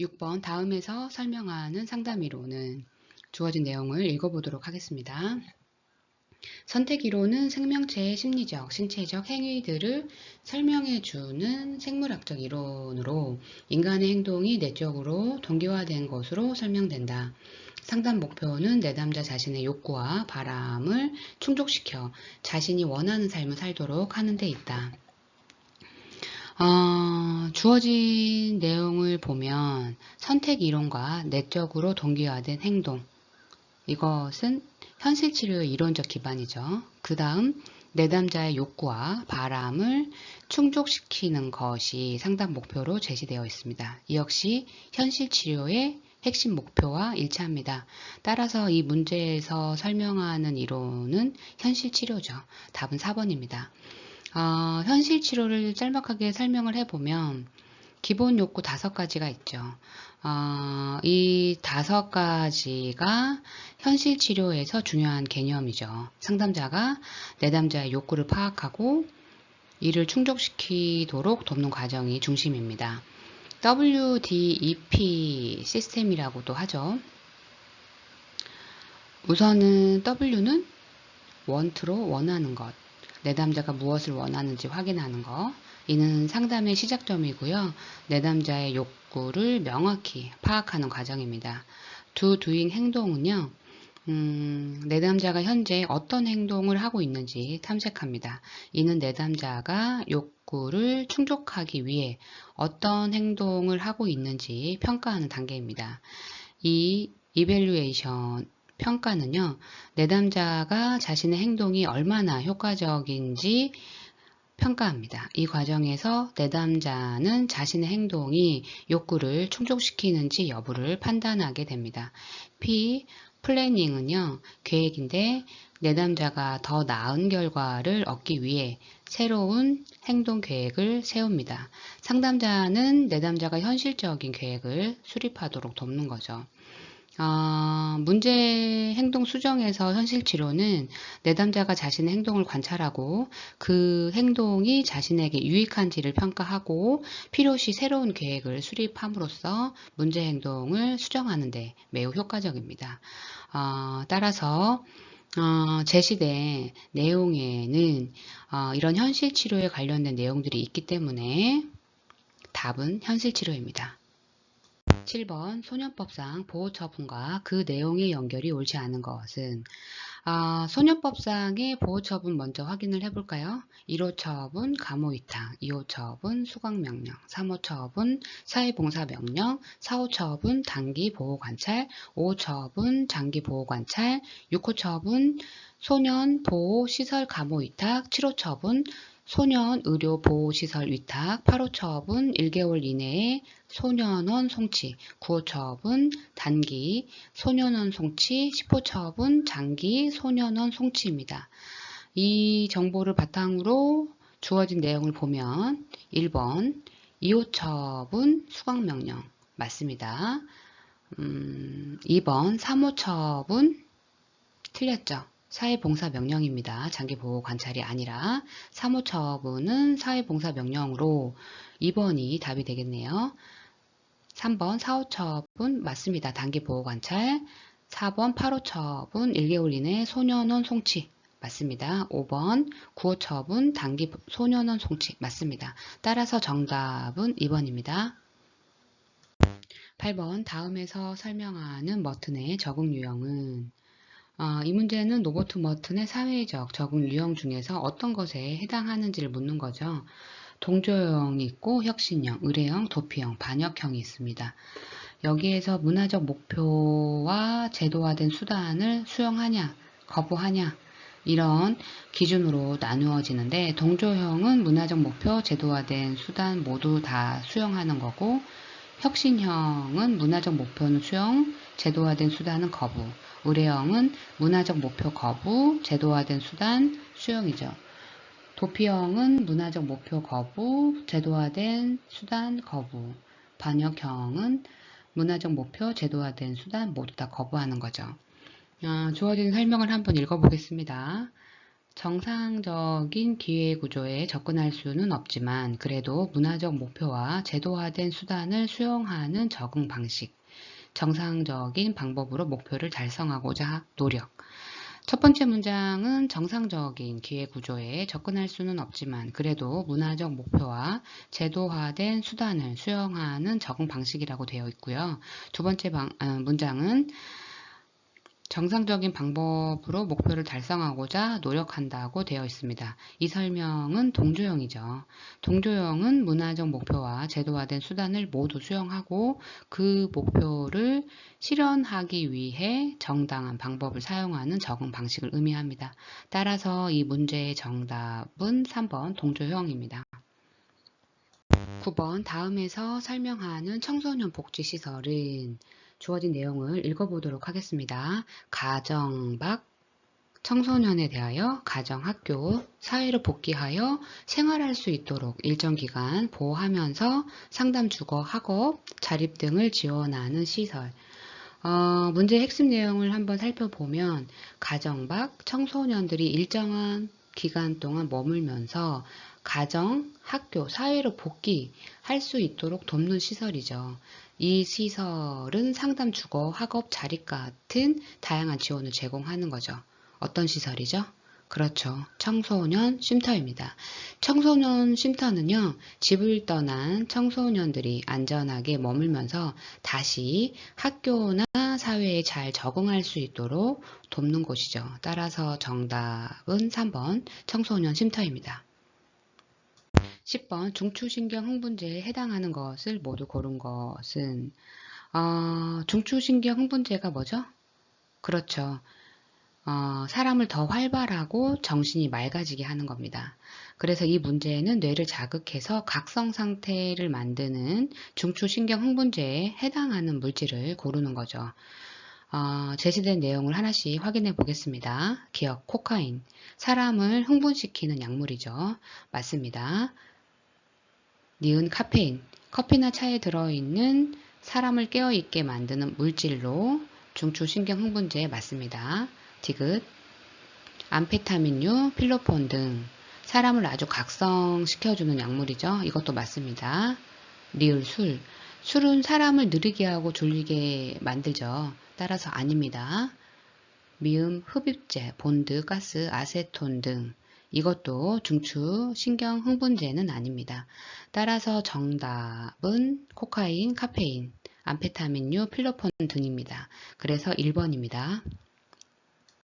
6번 다음에서 설명하는 상담이론은 주어진 내용을 읽어보도록 하겠습니다. 선택이론은 생명체의 심리적, 신체적 행위들을 설명해주는 생물학적 이론으로 인간의 행동이 내적으로 동기화된 것으로 설명된다. 상담 목표는 내담자 자신의 욕구와 바람을 충족시켜 자신이 원하는 삶을 살도록 하는 데 있다. 주어진 내용을 보면 선택 이론과 내적으로 동기화된 행동, 이것은 현실 치료의 이론적 기반이죠. 그 다음 내담자의 욕구와 바람을 충족시키는 것이 상담 목표로 제시되어 있습니다. 이 역시 현실 치료의 핵심 목표와 일치합니다. 따라서 이 문제에서 설명하는 이론은 현실 치료죠. 답은 4번입니다. 현실 치료를 짤막하게 설명을 해보면 기본 욕구 5가지가 있죠. 이 5가지가 현실 치료에서 중요한 개념이죠. 상담자가 내담자의 욕구를 파악하고 이를 충족시키도록 돕는 과정이 중심입니다. WDEP 시스템이라고도 하죠. 우선은 W는 want로 원하는 것, 내담자가 무엇을 원하는지 확인하는 것, 이는 상담의 시작점이고요. 내담자의 욕구를 명확히 파악하는 과정입니다. doing 행동은요. 내담자가 현재 어떤 행동을 하고 있는지 탐색합니다. 이는 내담자가 욕구를 충족하기 위해 어떤 행동을 하고 있는지 평가하는 단계입니다. 이 evaluation 평가는요, 내담자가 자신의 행동이 얼마나 효과적인지 평가합니다. 이 과정에서 내담자는 자신의 행동이 욕구를 충족시키는지 여부를 판단하게 됩니다. 플래닝은요, 계획인데 내담자가 더 나은 결과를 얻기 위해 새로운 행동 계획을 세웁니다. 상담자는 내담자가 현실적인 계획을 수립하도록 돕는 거죠. 문제 행동 수정에서 현실 치료는 내담자가 자신의 행동을 관찰하고 그 행동이 자신에게 유익한지를 평가하고 필요시 새로운 계획을 수립함으로써 문제 행동을 수정하는 데 매우 효과적입니다. 따라서 제시된 내용에는 이런 현실 치료에 관련된 내용들이 있기 때문에 답은 현실 치료입니다. 7번 소년법상 보호처분과 그 내용의 연결이 옳지 않은 것은 소년법상의 보호처분 먼저 확인을 해볼까요? 1호 처분 감호위탁, 2호 처분 수강명령, 3호 처분 사회봉사명령, 4호 처분 단기보호관찰, 5호 처분 장기보호관찰, 6호 처분 소년보호시설 감호위탁, 7호 처분 소년 의료보호시설 위탁, 8호 처분 1개월 이내에 소년원 송치, 9호 처분 단기 소년원 송치, 10호 처분 장기 소년원 송치입니다. 이 정보를 바탕으로 주어진 내용을 보면 1번 2호 처분 수강명령 맞습니다. 2번 3호 처분 틀렸죠. 사회봉사명령입니다. 장기보호관찰이 아니라 3호 처분은 사회봉사명령으로 2번이 답이 되겠네요. 3번 4호 처분 맞습니다. 단기보호관찰. 4번 8호 처분 1개월 이내 소년원 송치 맞습니다. 5번 9호 처분 단기 소년원 송치 맞습니다. 따라서 정답은 2번입니다. 8번 다음에서 설명하는 머튼의 적응 유형은 이 문제는 로버트 머튼의 사회적 적응 유형 중에서 어떤 것에 해당하는지를 묻는 거죠. 동조형이 있고 혁신형, 의례형, 도피형, 반역형이 있습니다. 여기에서 문화적 목표와 제도화된 수단을 수용하냐, 거부하냐 이런 기준으로 나누어지는데 동조형은 문화적 목표, 제도화된 수단 모두 다 수용하는 거고 혁신형은 문화적 목표는 수용, 제도화된 수단은 거부, 의례형은 문화적 목표 거부, 제도화된 수단 수용이죠. 도피형은 문화적 목표 거부, 제도화된 수단 거부, 반역형은 문화적 목표, 제도화된 수단 모두 다 거부하는 거죠. 주어진 설명을 한번 읽어보겠습니다. 정상적인 기회 구조에 접근할 수는 없지만 그래도 문화적 목표와 제도화된 수단을 수용하는 적응 방식. 정상적인 방법으로 목표를 달성하고자 노력. 첫 번째 문장은 정상적인 기회 구조에 접근할 수는 없지만 그래도 문화적 목표와 제도화된 수단을 수용하는 적응 방식이라고 되어 있고요. 두 번째 문장은 정상적인 방법으로 목표를 달성하고자 노력한다고 되어 있습니다. 이 설명은 동조형이죠. 동조형은 문화적 목표와 제도화된 수단을 모두 수용하고 그 목표를 실현하기 위해 정당한 방법을 사용하는 적응 방식을 의미합니다. 따라서 이 문제의 정답은 3번 동조형입니다. 9번 다음에서 설명하는 청소년 복지시설은 주어진 내용을 읽어보도록 하겠습니다. 가정 밖 청소년에 대하여 가정, 학교, 사회로 복귀하여 생활할 수 있도록 일정 기간 보호하면서 상담 주거, 학업, 자립 등을 지원하는 시설. 문제의 핵심 내용을 한번 살펴보면 가정 밖 청소년들이 일정한 기간 동안 머물면서 가정, 학교, 사회로 복귀할 수 있도록 돕는 시설이죠. 이 시설은 상담, 주거, 학업, 자립 같은 다양한 지원을 제공하는 거죠. 어떤 시설이죠? 그렇죠. 청소년 쉼터입니다. 청소년 쉼터는요, 집을 떠난 청소년들이 안전하게 머물면서 다시 학교나 사회에 잘 적응할 수 있도록 돕는 곳이죠. 따라서 정답은 3번 청소년 쉼터입니다. 10번 중추신경 흥분제에 해당하는 것을 모두 고른 것은 중추신경 흥분제가 뭐죠? 그렇죠. 사람을 더 활발하고 정신이 맑아지게 하는 겁니다. 그래서 이 문제는 뇌를 자극해서 각성 상태를 만드는 중추신경 흥분제에 해당하는 물질을 고르는 거죠. 제시된 내용을 하나씩 확인해 보겠습니다. 기억, 코카인. 사람을 흥분시키는 약물이죠. 맞습니다. 니은, 카페인. 커피나 차에 들어있는 사람을 깨어있게 만드는 물질로 중추신경 흥분제에 맞습니다. 디귿, 암페타민류, 필로폰 등 사람을 아주 각성시켜주는 약물이죠. 이것도 맞습니다. 리을, 술. 술은 사람을 느리게 하고 졸리게 만들죠. 따라서 아닙니다. 미음, 흡입제, 본드, 가스, 아세톤 등 이것도 중추 신경 흥분제는 아닙니다. 따라서 정답은 코카인, 카페인, 암페타민류, 필로폰 등입니다. 그래서 1번입니다.